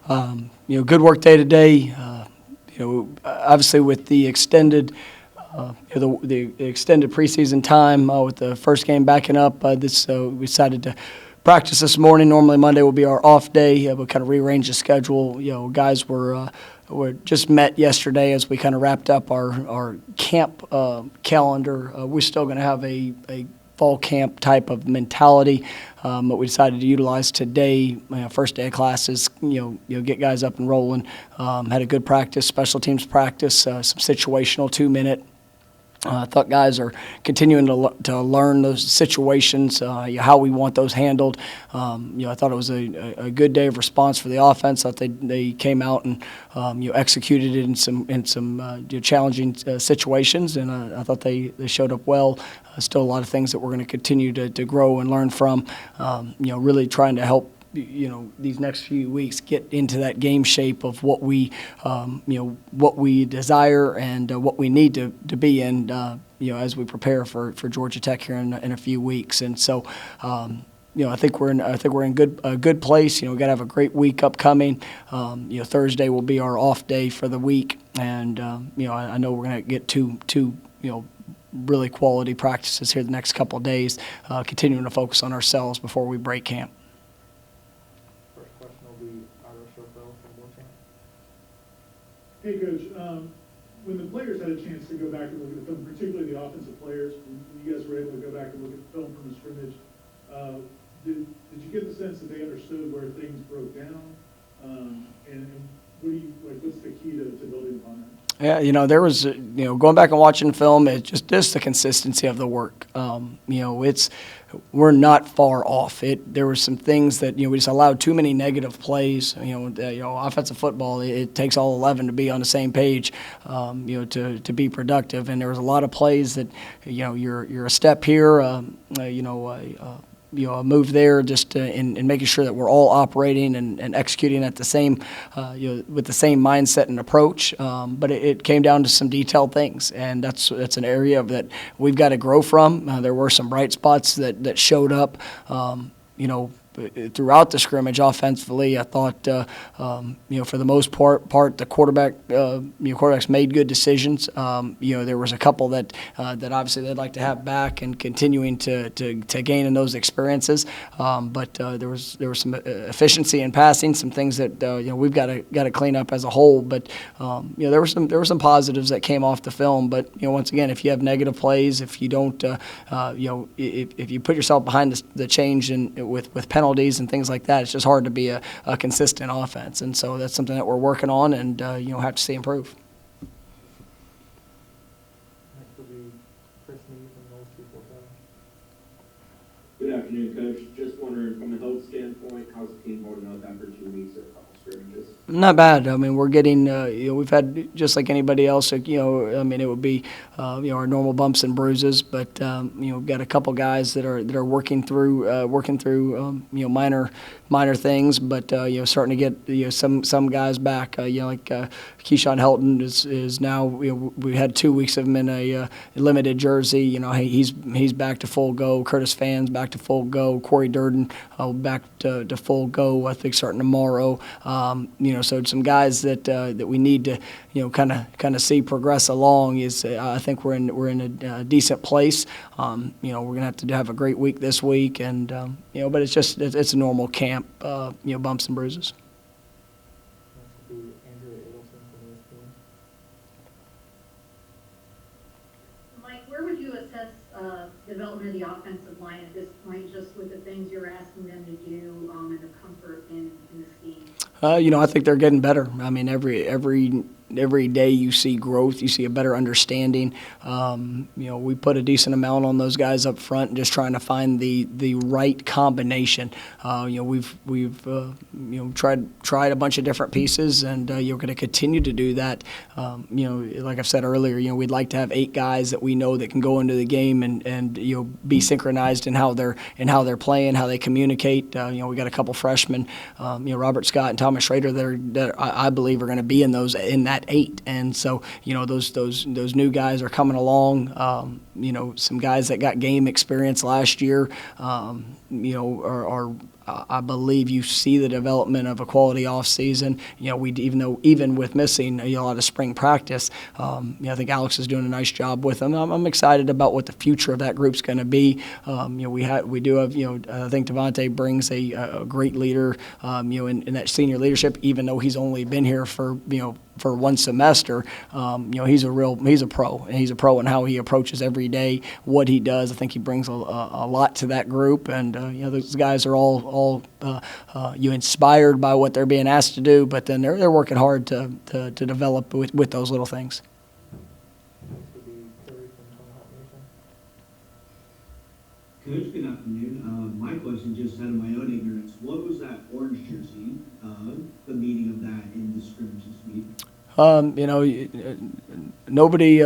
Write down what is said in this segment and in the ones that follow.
Good work day today. Obviously with the extended the extended preseason time with the first game backing up, we decided to practice this morning. Normally Monday will be our off day. We kind of rearranged the schedule. Guys were just met yesterday as we kind of wrapped up our camp calendar. We're still going to have a fall camp type of mentality, but we decided to utilize today, first day of classes, get guys up and rolling. Had a good practice, special teams practice, some situational 2-minute. I thought guys are continuing to learn those situations, how we want those handled. I thought it was a good day of response for the offense. I thought they came out and executed it in some challenging situations, and I thought they showed up well. Still a lot of things that we're going to continue to grow and learn from. Really trying to help these next few weeks get into that game shape of what we what we desire and what we need to be in as we prepare for Georgia Tech here in a few weeks. And so I think we're in a good place. We got to have a great week upcoming. Thursday will be our off day for the week, and I know we're going to get two really quality practices here the next couple of days, continuing to focus on ourselves before we break camp. Hey, Coach, when the players had a chance to go back and look at the film, particularly the offensive players, when you guys were able to go back and look at the film from the scrimmage, did you get the sense that they understood where things broke down? And what's the key to building upon that? Yeah, there was, going back and watching film, it's just the consistency of the work. We're not far off. There were some things that, we just allowed too many negative plays. Offensive football, it takes all 11 to be on the same page, to be productive. And there was a lot of plays that, you're a step here, a move there, just in making sure that we're all operating and executing at the same, with the same mindset and approach. But it came down to some detailed things, and that's an area that we've got to grow from. There were some bright spots that showed up, throughout the scrimmage offensively. I thought, for the most part, the quarterbacks made good decisions. There was a couple that obviously they'd like to have back and continuing to gain in those experiences. But there was some efficiency in passing, some things that we've got to clean up as a whole. But there were some positives that came off the film. But once again, if you have negative plays, if you don't, if you put yourself behind the change with penalties and things like that, it's just hard to be a consistent offense. And so that's something that we're working on and have to see improve. Next will be Chris Meade from Knowles 247. Good afternoon, Coach. Just wondering, from a health standpoint, how's the team holding up after 2 weeks of scrimmages? Not bad. I mean, we're getting, we've had, just like anybody else, it would be, our normal bumps and bruises, but, we've got a couple guys that are working through, minor things, but, starting to get, some guys back, like Keyshawn Helton is now, we had 2 weeks of him in a limited jersey. He's back to full go. Curtis Fann's back to full go. Corey Durden back to full go, I think, starting tomorrow. So some guys that we need to, kind of see progress along. I think we're in a decent place. We're gonna have to have a great week this week, and but it's a normal camp, bumps and bruises. Mike, where would you assess development of the offensive line at this point, just with the things you're asking them to do and the comfort in the scheme? I think they're getting better. I mean, every day you see growth, you see a better understanding. We put a decent amount on those guys up front, and just trying to find the right combination. We've tried a bunch of different pieces, and you're going to continue to do that. Like I've said earlier, we'd like to have 8 guys that we know that can go into the game and be synchronized in how they're playing, how they communicate. We got a couple freshmen, Robert Scott and Thomas Schrader, that I believe are going to be in that 8, and so those new guys are coming along. Some guys that got game experience last year, are I believe you see the development of a quality offseason. Even with missing a lot of spring practice, I think Alex is doing a nice job with them. I'm excited about what the future of that group's going to be. We do have, I think Devontae brings a great leader, in that senior leadership, even though he's only been here for one semester. He's a pro, and he's a pro in how he approaches every day, what he does. I think he brings a lot to that group, and those guys are all inspired by what they're being asked to do, but then they're working hard to develop with those little things. Next would be Terry from Tomahawk Nation. Coach, good afternoon. My question, just out of my own ignorance, what was that orange jersey, the meaning of that in the scrimmage this week? Nobody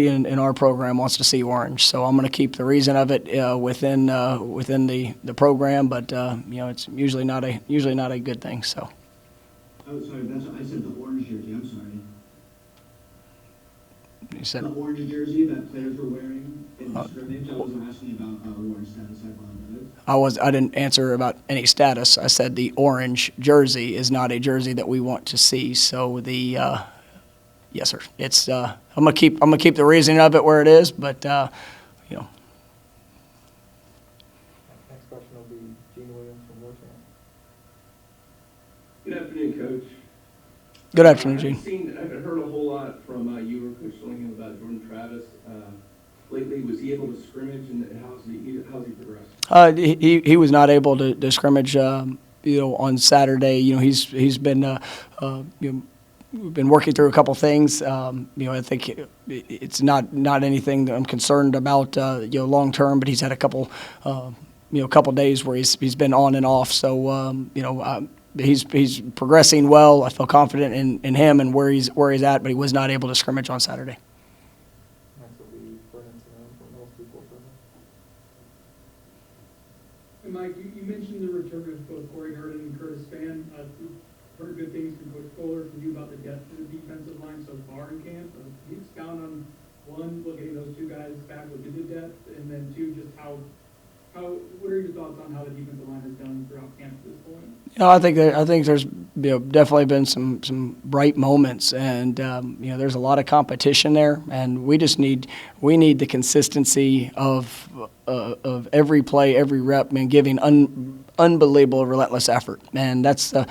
in our program wants to see orange, so I'm going to keep the reason of it within the program, but it's usually not a good thing. So. Oh, sorry, that's what I said, the orange jersey. I'm sorry. You said The orange jersey that players were wearing in the scrimmage. I wasn't asking about orange status. I apologize. I didn't answer about any status. I said the orange jersey is not a jersey that we want to see. So yes, sir. It's I'm gonna keep the reasoning of it where it is, but Next question will be Gene Williams from Warchant. Good afternoon, Coach. good afternoon, Gene. I haven't heard a whole lot from you or Coach Dillingham about Jordan Travis lately. Was he able to scrimmage, and how's he progressed? He was not able to scrimmage. On Saturday. He's been we've been working through a couple things. I think it's not anything that I'm concerned about. Long term, but he's had a couple days where he's been on and off. So he's progressing well. I feel confident in him and where he's at, but he was not able to scrimmage on Saturday. Next will be Brennan Simone from Middle School 4-7. And Mike, you mentioned the return of both Corey Herndon and Curtis Spann. Heard good things from Coach Fuller from you about the depth of the defensive line so far in camp. Can you expound on, one, getting those two guys back with good depth, and then two, just what are your thoughts on how the defensive line has done throughout camp at this point? I think there's definitely been some bright moments, and there's a lot of competition there, and we need the consistency of every play, every rep, and giving unbelievable, relentless effort. And that's the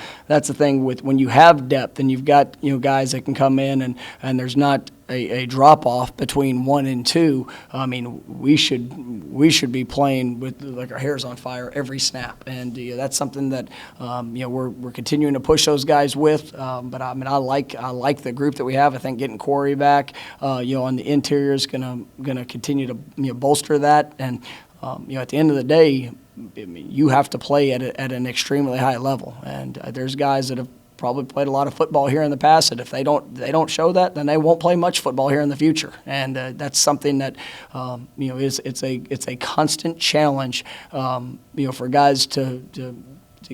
thing with when you have depth and you've got guys that can come in and there's not a drop off between 1 and 2. I mean, we should be playing with like our hair's on fire every snap, and that's something that we're continuing to push those guys with. But I mean, I like the group that we have. I think getting Corey back, on the interior is gonna continue to bolster that. And at the end of the day, I mean, you have to play at an extremely high level, and there's guys that have probably played a lot of football here in the past, and if they don't show that, then they won't play much football here in the future. And that's something that it's a constant challenge, for guys to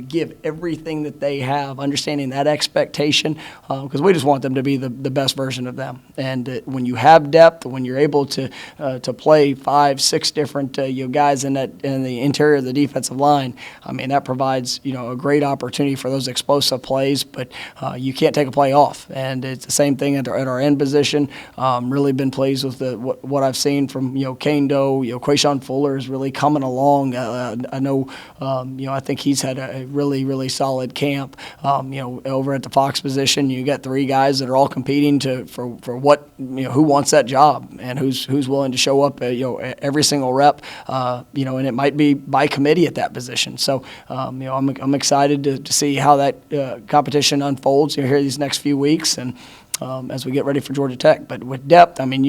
give everything that they have, understanding that expectation, because we just want them to be the best version of them. And when you have depth, when you're able to play 5, 6 different guys in the interior of the defensive line, I mean, that provides a great opportunity for those explosive plays. But you can't take a play off, and it's the same thing at our end position. Really been pleased with what I've seen from Kane Doe. Quayshawn Fuller is really coming along. I know I think he's had a really, really solid camp. Over at the Fox position, you got 3 guys that are all competing for what who wants that job and who's willing to show up every single rep. And it might be by committee at that position. So I'm excited to see how that competition unfolds here these next few weeks and as we get ready for Georgia Tech. But with depth, I mean,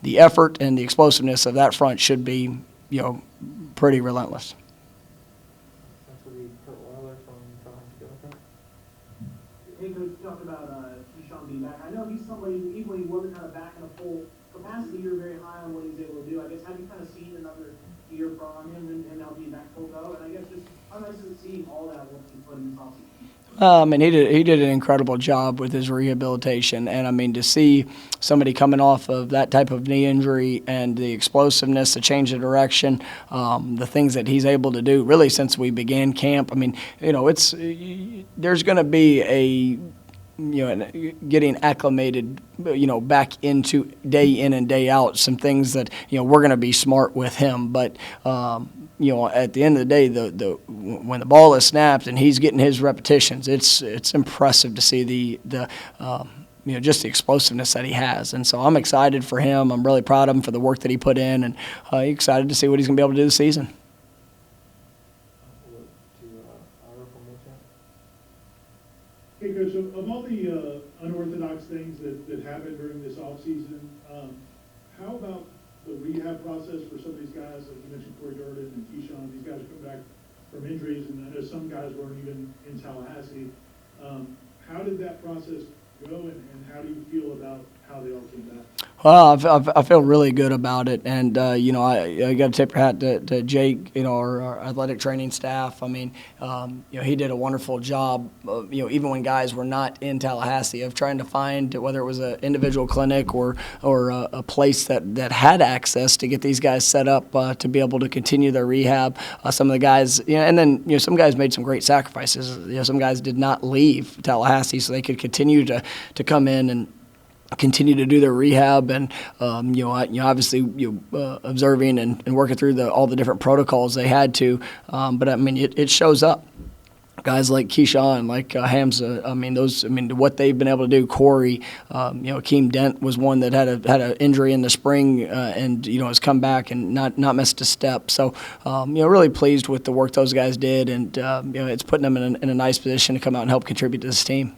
the effort and the explosiveness of that front should be pretty relentless. Hey, Coach, you talked about Keyshawn being back. I know he's somebody who, even when he wasn't kind of back in a full capacity, you're very high on what he's able to do. I guess, have you kind of seen another year from him and now being back full go? And I guess just how nice is it seeing all that work he put in this offseason? I mean, he did an incredible job with his rehabilitation, and I mean, to see somebody coming off of that type of knee injury and the explosiveness, the change of direction, the things that he's able to do, really since we began camp. I mean, there's going to be a getting acclimated, back into day in and day out, some things that, we're going to be smart with him. But, at the end of the day, when the ball is snapped and he's getting his repetitions, it's impressive to see just the explosiveness that he has. And so I'm excited for him. I'm really proud of him for the work that he put in, and excited to see what he's going to be able to do this season. Hey, Coach, of all the unorthodox things that happened during this offseason, how about the rehab process for some of these guys, like you mentioned Corey Durden and Keyshawn? These guys are coming back from injuries, and I know some guys weren't even in Tallahassee. How did that process go, and how do you feel about how they all came back? Well, I feel really good about it, and I got to tip your hat to Jake, our athletic training staff. I mean, he did a wonderful job, even when guys were not in Tallahassee, of trying to find, whether it was an individual clinic or a place that had access to get these guys set up to be able to continue their rehab. Some of the guys, and then some guys made some great sacrifices. Some guys did not leave Tallahassee so they could continue to come in and continue to do their rehab, and obviously observing and working through all the different protocols they had to. But I mean, it shows up. Guys like Keyshawn, like Hamza, what they've been able to do. Corey, Akeem Dent was one that had an injury in the spring, and has come back and not missed a step. So, really pleased with the work those guys did, and it's putting them in a nice position to come out and help contribute to this team.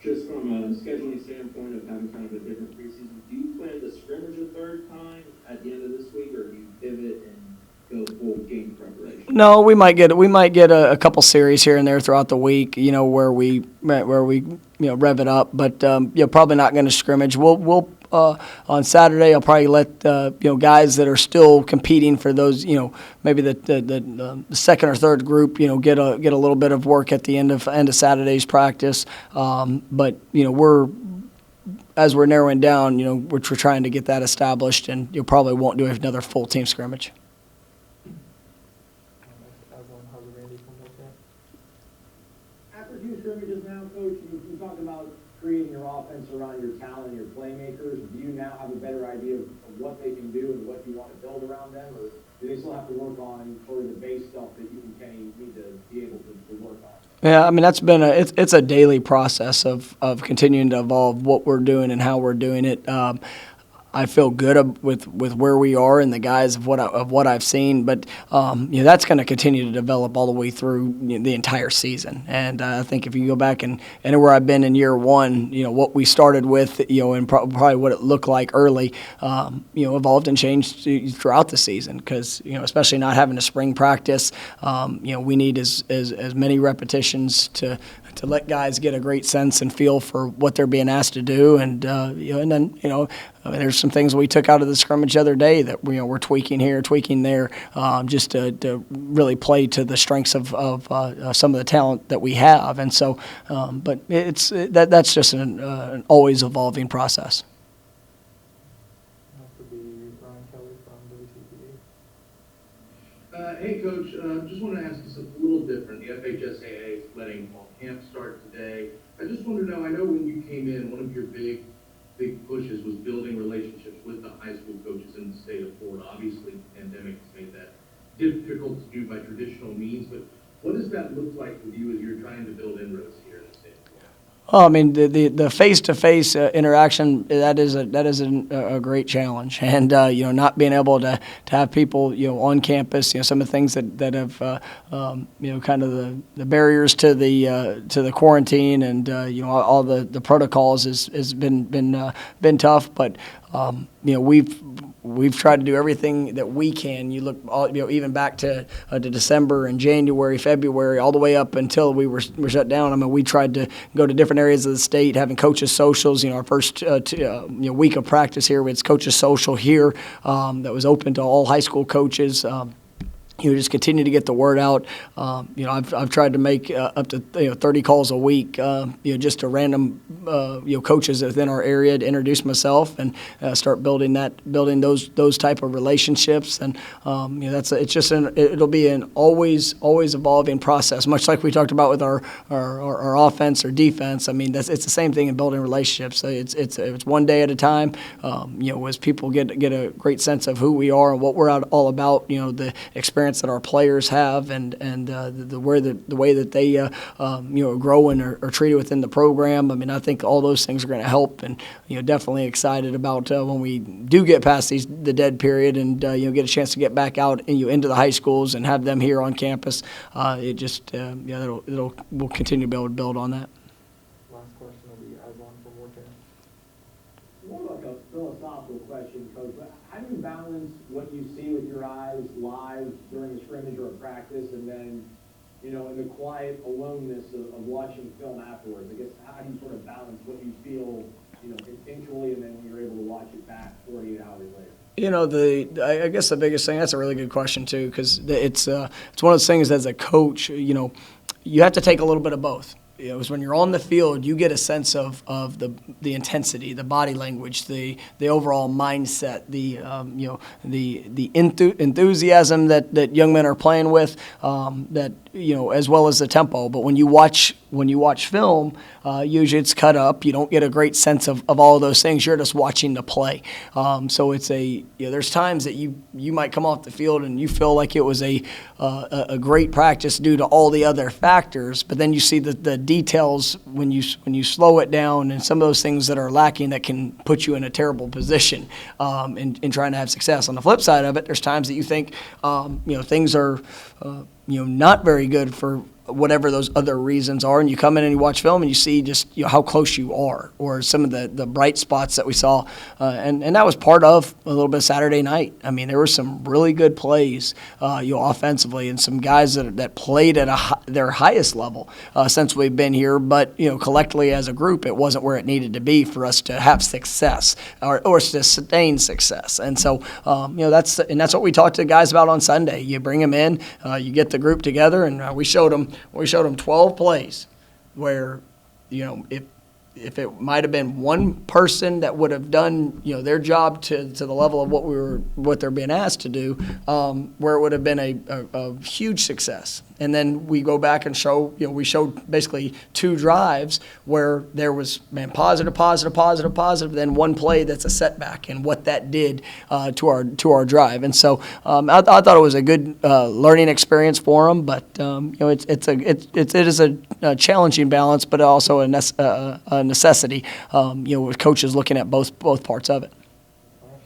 Just from a scheduling standpoint of having kind of a different preseason, do you plan to scrimmage a third time at the end of this week, or do you pivot and go full game preparation? No, we might get a couple series here and there throughout the week, where we rev it up, but probably not going to scrimmage. We'll on Saturday, I'll probably let guys that are still competing for those, maybe the second or third group, get a little bit of work at the end of Saturday's practice. But as we're narrowing down, we're trying to get that established, and you probably won't do another full team scrimmage. After two scrimmages now, Coach, you talked about creating your offense around your talent and your playmakers. Do you now have a better idea of what they can do and what you want to build around them, or do they still have to work on sort of the base stuff that you and Kenny need to be able to work on? Yeah, I mean, that's been it's a daily process of continuing to evolve what we're doing and how we're doing it. I feel good with where we are and the guys of what I've seen, but that's going to continue to develop all the way through the entire season. And I think if you go back and where I've been in year one, what we started with, and probably what it looked like early, evolved and changed throughout the season, because especially not having a spring practice, we need as many repetitions to let guys get a great sense and feel for what they're being asked to do, and then there's some things we took out of the scrimmage the other day that we're tweaking here, tweaking there, just to really play to the strengths of some of the talent that we have. And so, but that's just an always evolving process. Hey, Coach, just want to ask you something a little different. The FHSAA is letting fall camp start today. I just want to know, I know when you came in, one of your big pushes was building relationships with the high school coaches in the state of Florida. Obviously, the pandemic has made that difficult to do by traditional means, but what does that look like with you as you're trying to build inroads here in the state of Florida? Oh, I mean, the face-to-face interaction, that is a great challenge, and not being able to have people on campus, some of the things that have kind of the barriers to the quarantine and all the protocols has been tough, but we've tried to do everything that we can. You look, even back to December and January, February, all the way up until we were shut down. I mean, we tried to go to different areas of the state, having coaches socials. Our first week of practice here, it's coaches social here that was open to all high school coaches. just continue to get the word out. I've tried to make up to 30 calls a week, just to random coaches within our area to introduce myself and start building those type of relationships. And it'll be an always evolving process, much like we talked about with our offense or defense. I mean, it's the same thing in building relationships. So it's one day at a time. As people get a great sense of who we are and what we're all about, the experience that our players have and the way that they grow and are treated within the program. I mean, I think all those things are going to help, and definitely excited about when we do get past the dead period and get a chance to get back out and into the high schools and have them here on campus. We'll continue to be able to build on that. Last question will be Ivan from Wartown. More like a philosophical question, Coach. But how do you balance what you see with your eyes live during a scrimmage or a practice, and then, in the quiet aloneness of watching film afterwards? I guess, how do you sort of balance what you feel, instinctually, and then when you're able to watch it back 48 hours later? I guess the biggest thing, that's a really good question too, because it's one of those things as a coach, you have to take a little bit of both. Is when you're on the field, you get a sense of the intensity, the body language, the overall mindset, the enthusiasm that young men are playing with, as well as the tempo. But when you watch film, usually it's cut up. You don't get a great sense of all of those things. You're just watching the play. So it's there's times that you might come off the field and you feel like it was a great practice due to all the other factors, but then you see the details when you slow it down and some of those things that are lacking that can put you in a terrible position in trying to have success. On the flip side of it, there's times that you think things are not very good for whatever those other reasons are, and you come in and you watch film and you see just how close you are, or some of the bright spots that we saw, and that was part of a little bit of Saturday night. I mean, there were some really good plays, offensively, and some guys that played at their highest level since we've been here. But collectively as a group, it wasn't where it needed to be for us to have success or to sustain success. And so that's what we talked to the guys about on Sunday. You bring them in, you get the group together, and we showed them 12 plays where, if it might have been one person that would have done, their job to the level of what they're being asked to do, where it would have been a huge success. And then we go back and show, we showed basically 2 drives where there was, positive, then one play that's a setback and what that did to our drive. And so I thought it was a good learning experience for them, but it is a challenging balance, but also a necessity. With coaches looking at both parts of it.